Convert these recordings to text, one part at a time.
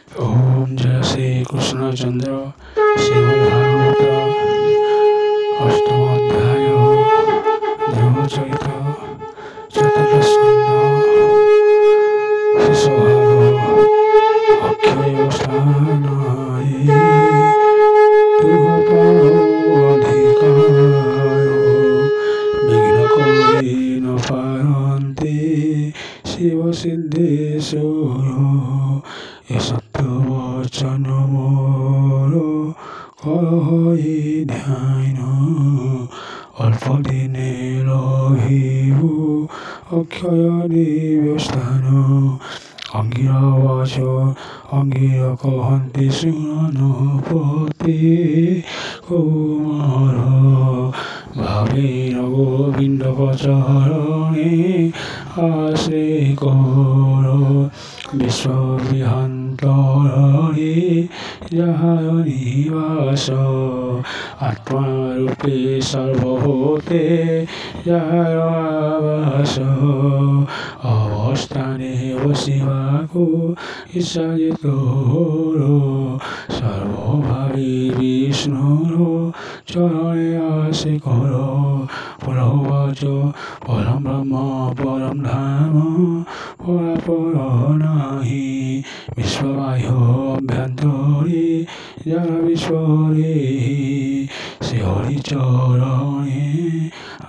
ओम जय श्री कृष्ण चंद्र श्रीमद्भागवत अष्टमाध्याय देवचरित चतुर्स्कंध शिशुभाग अक्षयस्थानाय तुभपाधिकाय विघ्नकौलेन पारन्ते शिवसिद्धेश्वर सत्यवचन मोर करहि ध्यान अल्पदिने लभिबु अक्षय दिव्यस्थान अंगिरावाच अंगिर कहन्ति सुनपति कुमार भावेन गोविन्द चरणे आश्रे कर विश्वविहन्तरे जहाय निवास आत्मारूपे सर्वभूते जहाय आवास अवस्थाने वशिवाको ईशाजित सर्वभावी विष्णुर चरणे आसे कर पुरोवाच परम ब्रह्म परम धाम परापर नाहि विश्वबाह्योऽभ्यन्तरे जन विश्वरे से हरिचरणे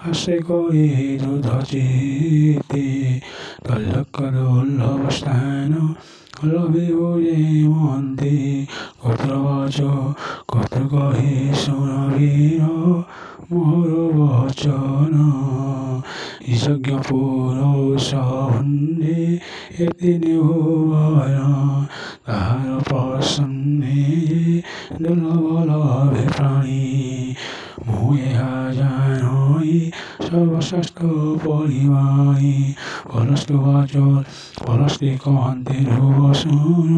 आश्रे करे दुधचित्ते तल्लक्कदुर्लभस्थान लभिबुजे मन्ते गोत्रवाच गोत्र कहे सुरवीर मोर वचन यज्ञ पुरुष हुन्ने एति निभुवन ताहार प्रसन्ने दुर्लभ लभे प्राणी मोहा जानहि सर्वशास्त्र परिमाणि परस्तुवाच परस्ते कहन्ते ध्रुव सुन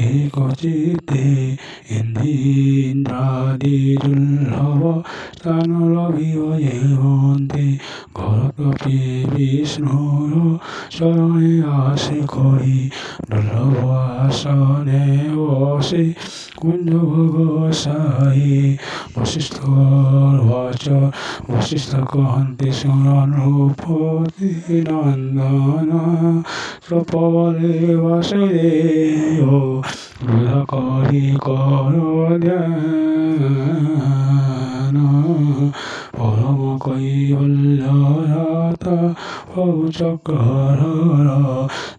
एकचित्ते इन्द्रादि दुर्लभ स्थान लभिब एवन्ते घरतपि विष्णुर चरणे आसे करि दुर्लभ आसने बसे कुञ्ज भोगसायि वसिष्ठोर्वाच वसिष्ठ कहन्ति सुरनृपति नन्दन स्वपवने वासुदेव वृधकरि कर ध्यान परम कैवल्यरत बहुचक्रर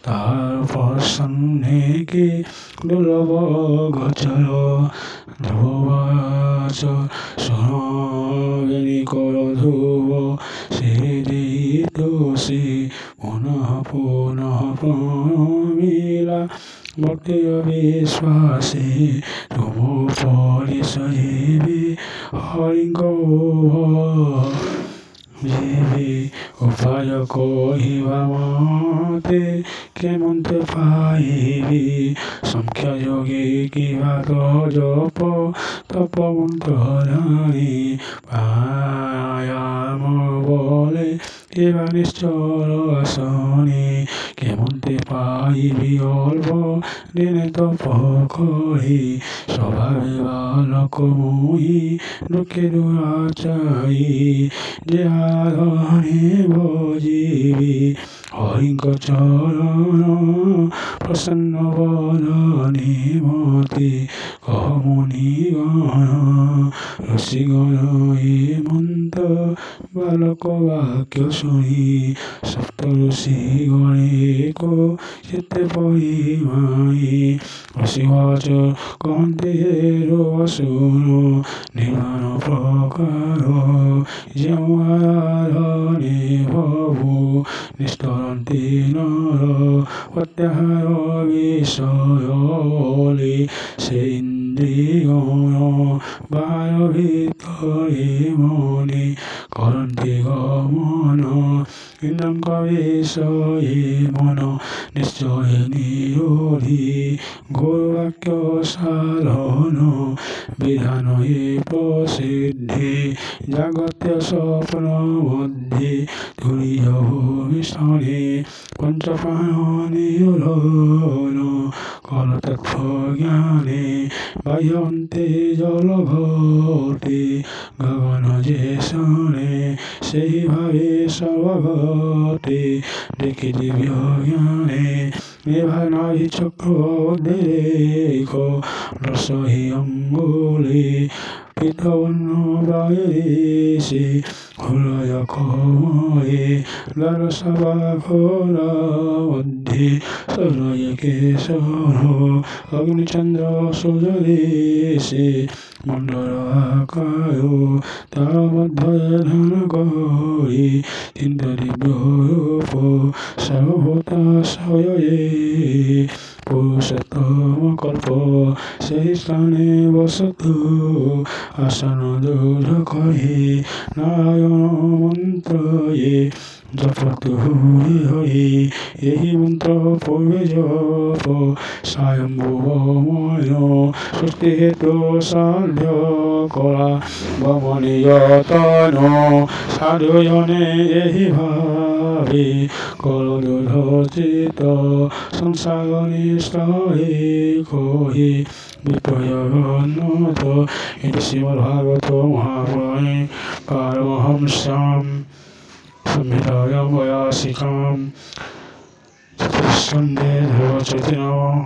तार प्रसन्ने के दुर्लभ गोचर ध्रुवाच सुनविनि कर ध्रुव से दोषी पुनः पुनः प्रमिला भक्ति विश्वासे तुमोपरि सजीवे हरिङ्गो उपाय कहिबा मते केमन्ते पाइबि संख्या योगी किबा जप तप मन्त्र जानि पायाम बले किबा निश्चल आसने केमन्ते पाइबि अल्प दिने तप करि स्वभावे बालक मोहि दुखे दुराचारी जे आधने भजिबि हरिङ्ग चरण प्रसन्न वदने मते कह मुनिगण ऋषिगण हेमन्त बालक वाक्य शुनि सप्त ऋषिगणेको चित्ते परिमाणि ऋषिवाच कहन्ति हे सुन निर्माण प्रकार ଯେଉଁ आराधने प्रभु निष्ठरन्ति नर प्रत्याहार विषय बले से इन्द्रियगण बाह्य ভিতরে মনে করন্তি গমন ইন্দ্রঙ্গ বিষয়ে মন নিশ্চয় নিরোধী গুরুবাক্য সাধন বিধান এ প্রসিদ্ধি জাগত্য স্বপ্ন মধ্যে তুরীয় ভূমিষ্ঠনে পঞ্চপ্রাণ নিরোধন কলতৎজ্ঞানে বাহ্যন্তে জলঘটে গগন যে শোনে সেইভাবে সর্বঘটে দেখি দিব্য জ্ঞানে নিভানাভি চক্র দেখ রসহি অঙ্গুলি পিতবর্ণ বায়ুদেশে হৃদয় কময়ে দ্বারসভা ঘোরা মধ্যে সদয় কেশর অগ্নিচন্দ্র সূর্যদেশে মণ্ডল আকায় তার মধ্যে ধ্যান করি চিন্ত দিব্য রূপ সর্বভূতাশ্রয়ে পুরুষোত্তম কল্প সেই স্থানে বসত আসন দূর কহে নারায়ণ মন্ত্রয়ে জপতু হরি হরি এই মন্ত্র পূর্বে জপ স্বয়ম্ভুবময় সৃষ্টি হেতু সাধ্য করা বমনীয়তন সাধুজনে এই ভাবে কলদুধচিত সংসার নিষ্ঠায়ে কহি বিপ্রয়োগনত এটি শ্রীমদ্ভাগবত মহাপুরাণে পারমহংস্যাং संहितायां वयासिकां चतुस्कन्धे धर्मचैतन्यम्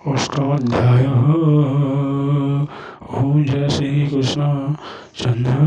अष्टमोऽध्यायः ॐ जय श्री कृष्ण चन्द्र